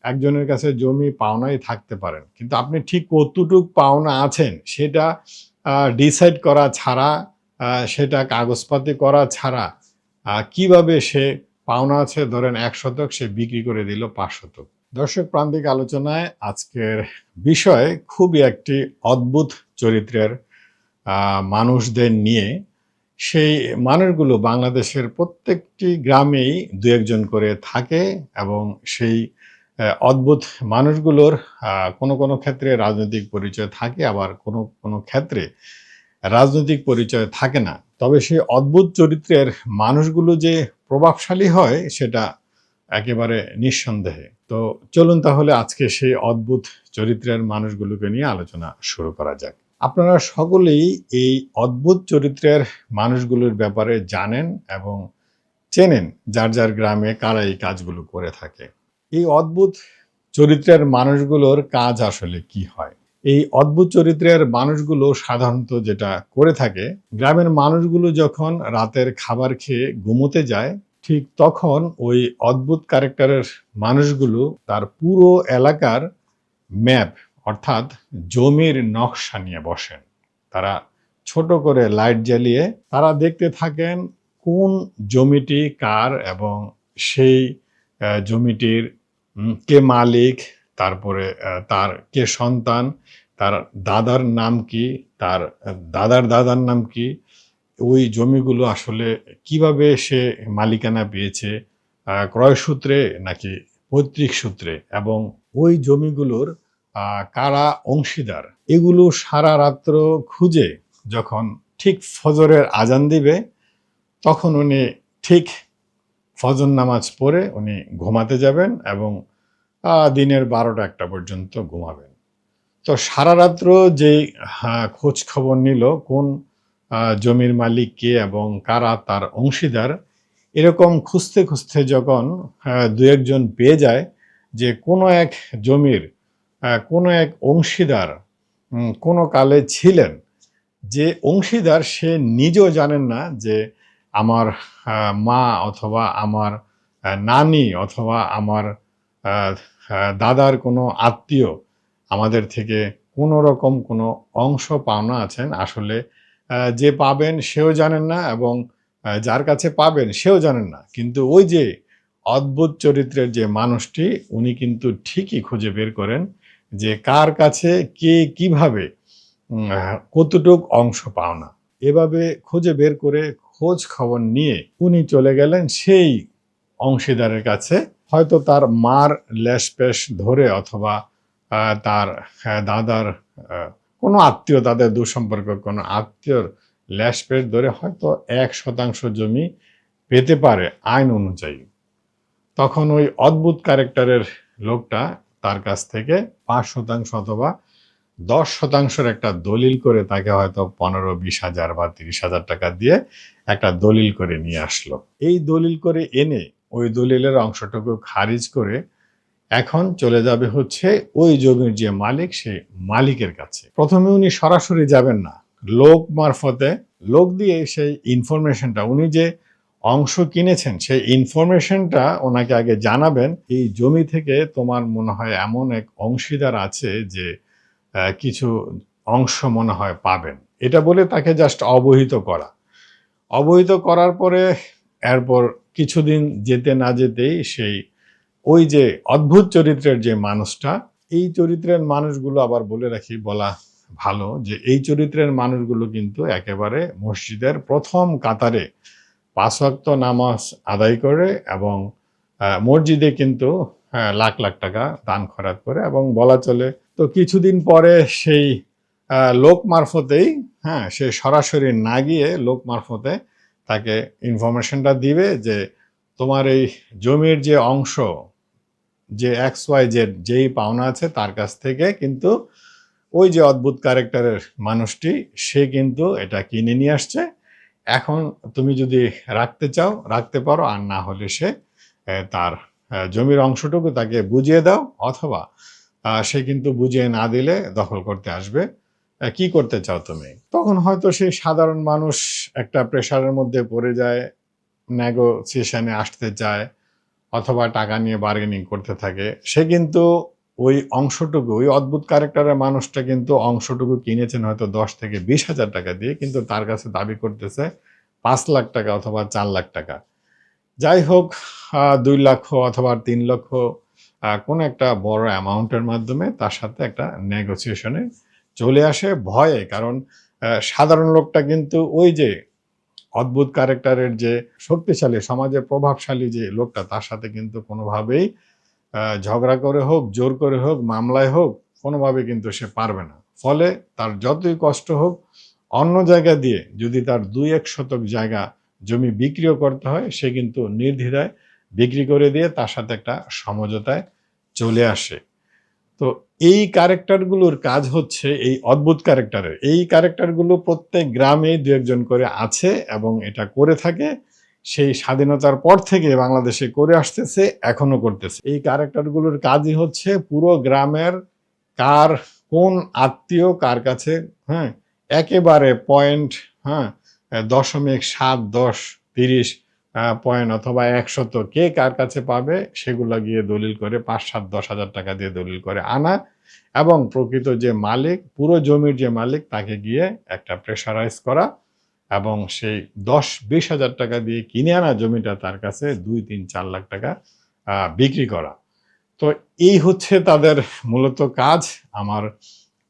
একজনের কাছে জমি পাওনাই থাকতে পারেন, কিন্তু আপনি ঠিক কতটুক পাওনা আছেন সেটা ডিসাইড করা ছাড়া, সেটা কাগজপাতি করা ছাড়া কিভাবে সে পাওনা আছে ধরেন ১ শতক, সে বিক্রি করে দিল ৫ শতক। দর্শক প্রান্তিক আলোচনায় আজকের বিষয় খুবই একটি অদ্ভুত চরিত্রের মানুষদের নিয়ে। সেই মানুষগুলো বাংলাদেশের প্রত্যেকটি গ্রামেই ২-১ জন করে থাকে এবং সেই অদ্ভুত মানুষগুলোর কোনো ক্ষেত্রে রাজনৈতিক পরিচয় থাকে, আবার কোনো ক্ষেত্রে রাজনৈতিক পরিচয় থাকে না। তবে সেই অদ্ভুত চরিত্রের মানুষগুলো যে প্রভাবশালী হয় সেটা একেবারে নিঃসন্দেহে। তো চলুন তাহলে আজকে সেই অদ্ভুত চরিত্রের মানুষগুলোকে নিয়ে আলোচনা শুরু করা যাক। আপনারা সকলেই এই অদ্ভুত চরিত্রের মানুষগুলোর ব্যাপারে জানেন এবং চেনেন, যার গ্রামে কারা এই কাজগুলো করে থাকে। এই অদ্ভুত চরিত্রের মানুষগুলোর কাজ আসলে কি হয়? এই অদ্ভুত চরিত্রের মানুষগুলো সাধারণত যেটা করে থাকে, গ্রামের মানুষগুলো যখন রাতের খাবার খেয়ে ঘুমোতে যায়, ঠিক তখন ওই অদ্ভুত ক্যারেক্টারের মানুষগুলো তার পুরো এলাকার ম্যাপ অর্থাৎ জমির নকশা নিয়ে বসেন। তারা ছোট করে লাইট জ্বালিয়ে তারা দেখতে থাকেন কোন জমিটি কার এবং সেই জমিটির কে মালিক, তারপরে তার কে সন্তান, তার দাদার নাম কি, তার দাদার দাদার নাম কি, ওই জমিগুলো আসলে কিভাবে সে মালিকানা পেয়েছে, ক্রয়সূত্রে নাকি পৈতৃক সূত্রে, এবং ওই জমিগুলোর কারা অংশীদার, এগুলো সারা রাত্র খুঁজে যখন ঠিক ফজরের আজান দিবে তখন উনি ঠিক ফজর নামাজ পড়ে উনি ঘুমাতে যাবেন এবং দিনের ১২টা-১টা পর্যন্ত ঘুমাবেন। তো সারা রাত্র যেই খোঁজ খবর নিল কোন জমির মালিক কে এবং কারা তার অংশীদার, এরকম খুঁজতে খুঁজতে যখন ২-১ জন পেয়ে যায় যে কোনো এক জমির কোনো এক অংশীদার কোনো কালে ছিলেন, যে অংশীদার সে নিজেও জানেন না যে আমার মা অথবা আমার নানি অথবা আমার দাদার কোনো আত্মীয় আমাদের থেকে কোনো রকম কোনো অংশ পাওনা আছেন, আসলে যে পাবেন সেও জানেন না এবং যার কাছে পাবেন সেও জানেন না। কিন্তু ওই যে অদ্ভুত চরিত্রের যে মানুষটি, উনি কিন্তু ঠিকই খুঁজে বের করেন যে কার কাছে কে কিভাবে কতটুক অংশ পাওনা। এভাবে খুঁজে বের করে খোঁজ খবর নিয়ে উনি চলে গেলেন সেই অংশীদারের কাছে, হয়তো তার মার লেশপেশ ধরে অথবা তার দাদার কোনো আত্মীয়, তাদের দুঃসম্পর্ক কোনো আত্মীয়র লেশপেশ ধরে হয়তো ১% জমি পেতে পারে আইন অনুযায়ী। তখন ওই অদ্ভুত ক্যারেক্টারের লোকটা তার কাছ থেকে ৫% অথবা ১০% একটা দলিল করে তাকে হয়তো ১৫-২০ হাজার বা ৩০,০০০ টাকা দিয়ে একটা দলিল করে নিয়ে আসলো। এই দলিল করে এনে ওই দলিলের অংশটুকু খারিজ করে এখন চলে যাবে হচ্ছে ওই জমির যে মালিক, সেই মালিকের কাছে। প্রথমে উনি সরাসরি যাবেন না, লোক মারফতে, লোক দিয়ে সেই ইনফরমেশনটা, উনি যে অংশ কিনেছেন সেই ইনফরমেশনটা ওনাকে আগে জানাবেন, এই জমি থেকে তোমার মনে হয় এমন এক অংশীদার আছে যে কিছু অংশ মনে হয় পাবেন, এটা বলে তাকে জাস্ট অবহিত করা। অবহিত করার পরে এরপর কিছুদিন যেতে না যেতেই সেই ওই যে অদ্ভুত চরিত্রের যে মানুষটা, এই চরিত্রের মানুষগুলো আবার বলে রাখি, বলা ভালো যে এই চরিত্রের মানুষগুলো কিন্তু একেবারে মসজিদের প্রথম কাতারে ৫ ওয়াক্ত নামাজ আদায় করে এবং মসজিদে কিন্তু লাখ লাখ টাকা দান খয়রাত করে, এবং বলা চলে তো কিছুদিন পরে সেই লোক মারফতেই, সে সরাসরি না গিয়ে লোক মারফতে তাকে ইনফরমেশনটা দিবে যে তোমার এই জমির যে অংশ, যে XYZ যেই পাওনা আছে তার কাছ থেকে কিন্তু ওই যে অদ্ভুত ক্যারেক্টারের মানুষটি সে কিন্তু এটা কিনে নিয়ে আসছে। এখন তুমি যদি রাখতে চাও রাখতে পারো, আর না হলে সে তার জমির অংশটুকু তাকে বুঝিয়ে দাও, অথবা সে কিন্তু বুঝিয়ে না দিলে দখল করতে আসবে। কি করতে চাও তুমি? তখন হয়তো সেই সাধারণ মানুষ একটা প্রেশারের মধ্যে পড়ে যায়, নেগোসিয়েশনে আসতে চায়, অথবা টাকা নিয়ে বার্গেনিং করতে থাকে, সে কিন্তু ওই অংশটুকু, ওই অদ্ভুত ক্যারেক্টারের মানুষটা কিন্তু অংশটুকু কিনেছেন হয়তো 10 থেকে 20 হাজার টাকা দিয়ে, কিন্তু তার কাছে দাবি করতেছে 5 লাখ টাকা অথবা 4 লাখ টাকা। যাই হোক, 2 লক্ষ অথবা 3 লক্ষ কোনো একটা বড় অ্যামাউন্টের মাধ্যমে তার সাথে একটা নেগোসিয়েশনে চলে আসে ভয়ে। কারণ সাধারণ লোকটা কিন্তু ওই যে অদ্ভুত ক্যারেক্টারের যে শক্তিশালী, সমাজে প্রভাবশালী যে লোকটা, তার সাথে কিন্তু কোনোভাবেই ঝগড়া করে হোক, জোর করে হোক, মামলায় হোক, কোনোভাবে কিন্তু সে পারবে না। ফলে তার যতই কষ্ট হোক, অন্য জায়গা দিয়ে যদি তার 2-1 শতক জায়গা জমি বিক্রিও করতে হয়, সে কিন্তু নির্দ্বিধায় বিক্রি করে দিয়ে তার সাথে একটা সমঝোতায় চলে আসে। তো এই ক্যারেক্টারগুলোর কাজ হচ্ছে, এই অদ্ভুত ক্যারেক্টারের এই ক্যারেক্টারগুলো প্রত্যেক গ্রামে 2-1 জন করে আছে এবং এটা করে থাকে। সেই স্বাধীনতার পর থেকে বাংলাদেশে করে আসতেছে, এখনো করতেছে। এই ক্যারেক্টারগুলোর কাজই হচ্ছে পুরো গ্রামের কার কোন আত্মীয় কার কাছে, হ্যাঁ, একেবারে পয়েন্ট, হ্যাঁ, 0.7, 10, 30 পয়েন্ট অথবা 100 কে কার কাছে পাবে সেগুলো গিয়ে দলিল করে 5, 7, 10 হাজার টাকা দিয়ে দলিল করে আনা, এবং প্রকৃত যে মালিক, পুরো জমির যে মালিক, তাকে গিয়ে একটা প্রেশারাইজ করা এবং সেই 10-20 হাজার টাকা দিয়ে কিনে আনা জমিটা তার কাছে 2, 3, 4 লাখ টাকা বিক্রি করা। তো এই হচ্ছে তাদের মূলত কাজ। আমার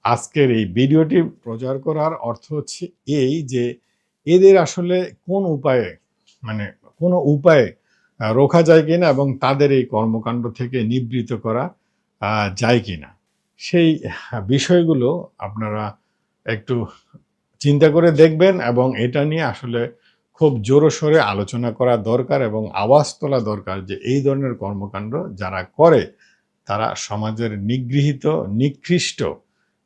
আজকের এই ভিডিওটি প্রচার করার অর্থ হচ্ছে এই যে এদের আসলে কোন উপায়ে, মানে কোনো উপায়ে রোখা যায় কিনা এবং তাদের এই কর্মকাণ্ড থেকে নিবৃত্ত করা যায় কিনা, সেই বিষয়গুলো আপনারা একটু চিন্তা করে দেখবেন এবং এটা নিয়ে আসলে খুব জোরসোরে আলোচনা করা দরকার এবং আওয়াজ তোলা দরকার যে এই ধরনের কর্মকাণ্ড যারা করে তারা সমাজের নিগৃহীত, নিকৃষ্ট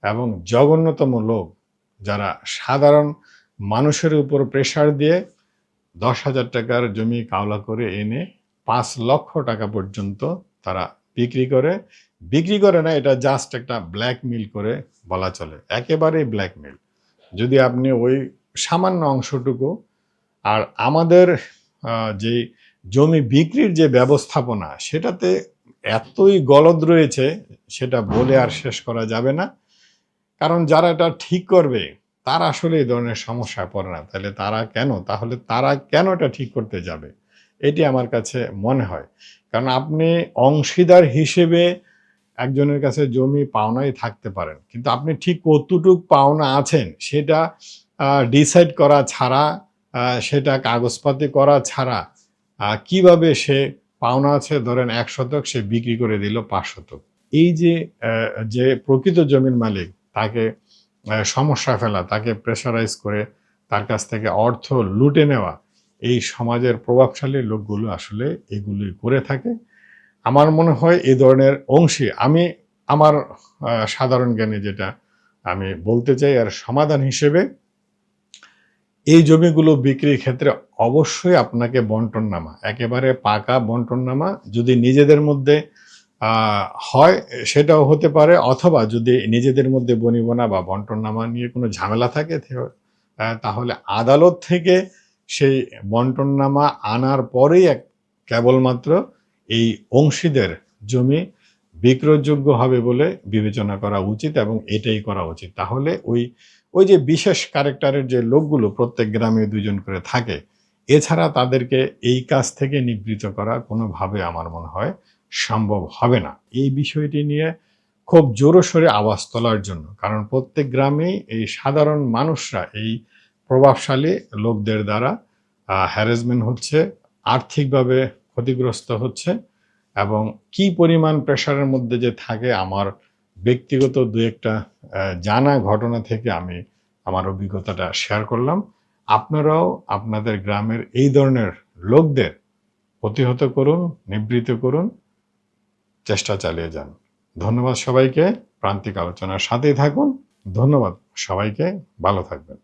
এবং জঘন্যতম লোক, যারা সাধারণ মানুষের উপর প্রেসার দিয়ে 10,000 টাকার জমি কাওলা করে এনে 5 লক্ষ টাকা পর্যন্ত তারা বিক্রি করে না, এটা জাস্ট একটা ব্ল্যাকমেল করে বলা চলে, একেবারেই ব্ল্যাকমেল। যদি আপনি ওই সামান্য অংশটুকু, আর আমাদের যে জমি বিক্রির যে ব্যবস্থাপনা, সেটাতে এতই গলদ রয়েছে, সেটা বলে আর শেষ করা যাবে না। কারণ যারা এটা ঠিক করবে তারা আসলে এই ধরনের সমস্যায় পড়ে না, তাহলে তারা কেন এটা ঠিক করতে যাবে, এটি আমার কাছে মনে হয়। কারণ আপনি অংশীদার হিসেবে একজনের কাছে জমি পাওনাই থাকতে পারেন, কিন্তু আপনি ঠিক কতটুক পাওনা আছেন সেটা ডিসাইড করা ছাড়া, সেটা কাগজপাতি করা ছাড়া, কিভাবে সে পাওনা আছে ধরেন 1 শতক, সে বিক্রি করে দিল 5 শতক, এই যে প্রকৃত জমির মালিক, তাকে সমস্যা ফেলা, তাকে প্রেশারাইজ করে তার কাছ থেকে অর্থ লুটে নেওয়া, এই সমাজের প্রভাবশালী লোকগুলো আসলে এগুলোই করে থাকে। আমার মনে হয় এই ধরনের অংশী, আমি আমার সাধারণ জ্ঞানে যেটা আমি বলতে চাই, আর সমাধান হিসেবে এই জমিগুলো বিক্রির ক্ষেত্রে অবশ্যই আপনাকে বন্টননামা, একেবারে পাকা বন্টননামা, যদি নিজেদের মধ্যে হয় সেটাও হতে পারে, অথবা যদি নিজেদের মধ্যে বনিবনা বা বন্টননামা নিয়ে কোনো ঝামেলা থাকে, তাহলে আদালত থেকে সেই বন্টননামা আনার পরেই কেবলমাত্র এই অংশীদের জমি বিক্রয়যোগ্য হবে বলে বিবেচনা করা উচিত এবং এটাই করা উচিত। তাহলে ওই যে বিশেষ ক্যারেক্টারের যে লোকগুলো প্রত্যেক গ্রামে 2 জন করে থাকে, এছাড়া তাদেরকে এই কাজ থেকে নিবৃত্ত করা কোনোভাবে আমার মনে হয় সম্ভব হবে না। এই বিষয়টি নিয়ে খুব জোরসোরে আওয়াজ তোলার জন্য, কারণ প্রত্যেক গ্রামেই এই সাধারণ মানুষরা এই প্রভাবশালী লোকদের দ্বারা হ্যারাসমেন্ট হচ্ছে, আর্থিকভাবে ক্ষতিগ্রস্ত হচ্ছে, এবং কি পরিমাণ প্রেশারের মধ্যে যে থাকে, আমার ব্যক্তিগত 2-1টা জানা ঘটনা থেকে আমি আমার অভিজ্ঞতাটা শেয়ার করলাম। আপনারাও আপনাদের গ্রামের এই ধরনের লোকদের প্রতিহত করুন, নিবৃত্ত করুন, চেষ্টা চালিয়ে যান। ধন্যবাদ সবাইকে, প্রান্তিক আলোচনার সাথেই থাকুন। ধন্যবাদ সবাইকে, ভালো থাকবেন।